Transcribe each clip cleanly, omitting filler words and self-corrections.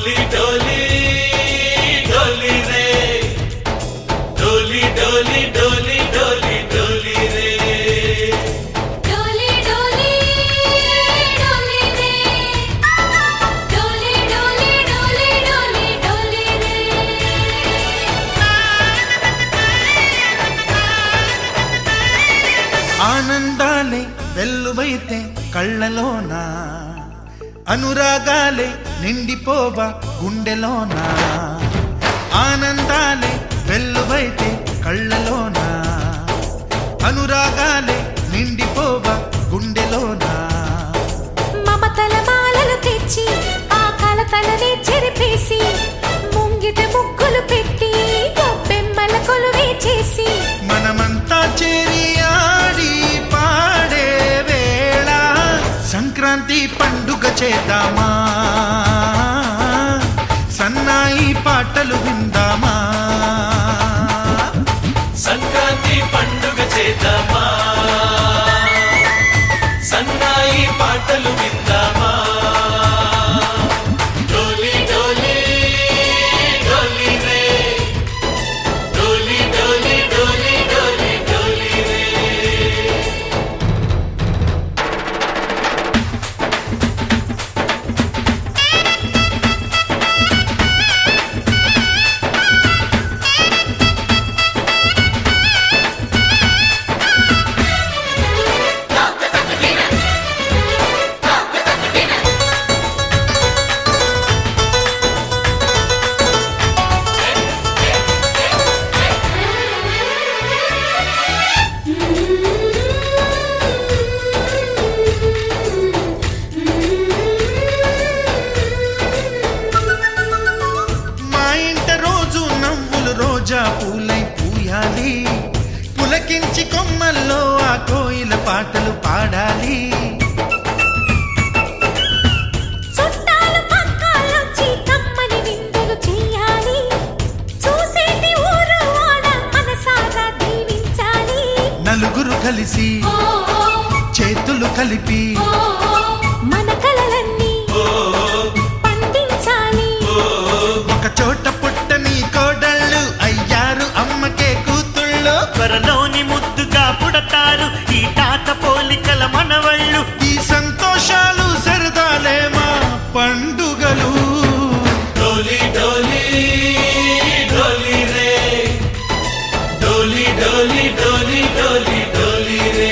डोली डोली डोली रे डोली डोली डोली डोली डोली रे डोली डोली डोली रे डोली डोली डोली डोली डोली रे ఆనందాలే వెల్లువైతే కళ్ళలోనా అనురాగాలే నిండిపోవా గుండెలోనా ఆనందాలే వెల్లువైతే కళ్ళలోనా అనురాగాలే నిండిపోవా గుండెలోనా మమతల మాలలు తెచ్చి ఆ కలతలనే చెరిపేసి ముంగిట ముగ్గులు పెట్టి గొప్పెమ్మల కొలువే చేసి మనమంతా చేరి ఆడి పాడే వేళ సంక్రాంతి పండుగ చేద్దామా సన్నాయి పాటలు విందామా సంక్రాంతి పండుగ చేద్దామా సన్నాయి పాటలు విందామా డోలి డోలి డోలి రే డోలి డోలి డోలి డోలి డోలి రే మా ఇంట రోజు నవ్వులు రోజా పూలై పూయాలి పులకించి కొమ్మల్లో ఆ కోయిల పాటలు పాడాలి చుట్టాలు పక్కాలొచ్చి కమ్మని విందులు చెయ్యాలి చూసేటి ఊరు వాడ మనసారా దీవించాలి నలుగురు కలిసి చేతులు కలిపి మన కలలన్నీ పండించాలి ఒక చోట పుట్టని కోడళ్ళు అయ్యారు అమ్మకే కూతుళ్ళు త్వరలోని ముద్దుగా పుడతారు ఈ తాత పోలికల మనవళ్ళు ఈ సంతోషాలు సరదాలే మా పండుగలు डोली डोली डोली रे डोली डोली डोली डोली डोली रे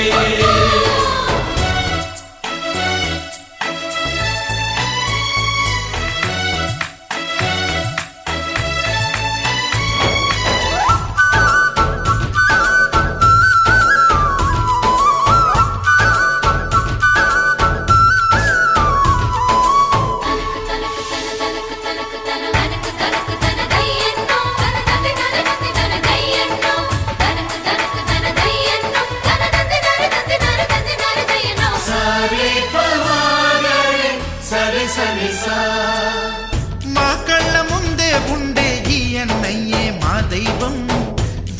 सारे पवारे सरे सरे सा మా కళ్ళ ముందే ఉండే ఈ అన్నయ్యే మా దైవం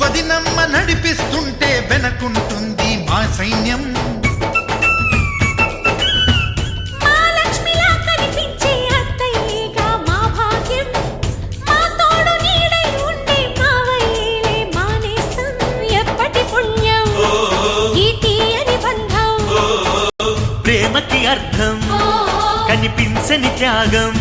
వదినమ్మ నడిపిస్తుంటే వెనకుంటుంది మా సైన్యం మా లక్ష్మిలా కనిపించే అత్తయ్యేగా మా భాగ్యం మా తోడు నీడై ఉండే మావయ్యేలే మానేస్తం ఎప్పటి పుణ్యం ఈ తీయని బంధం ప్రేమకి అర్థం కనిపించని త్యాగం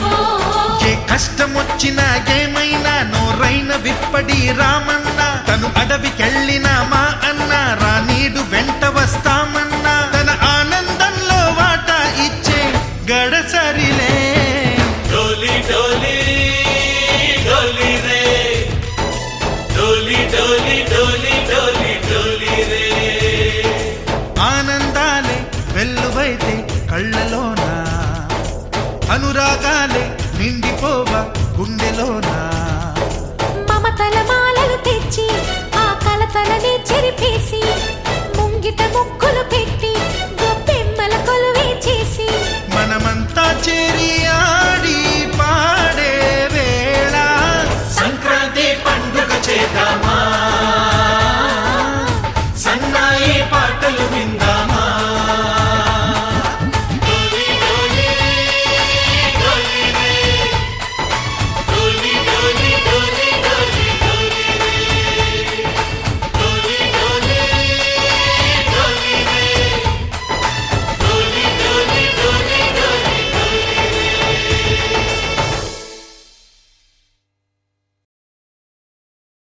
ఏ కష్టం వచ్చినా ఏమైనా నోరైన విప్పడి రామన్న తను అడవికెళ్ళిన మా అన్న రానీడు వెంట వస్తామన్నా తన ఆనందంలో వాటా ఇచ్చే గడసరిలే डोली डोली डोली रे डोली डोली डोली डोली डोली रे ఆనందాలే వెల్లువైతే కళ్ళలోనా అనురాగాలే నిండిపోవా గుండెలోనా మమతల మాలలు తెచ్చి ఆ కలతలనే చెరిపేసి ముంగిట ముగ్గులు పెట్టి గొప్పెమ్మల కొలువే చేసి మనమంతా చేరి ఆడి పాడే వేళ సంక్రాంతి పండుగ చేద్దామా సన్నాయి పాటలు విందామా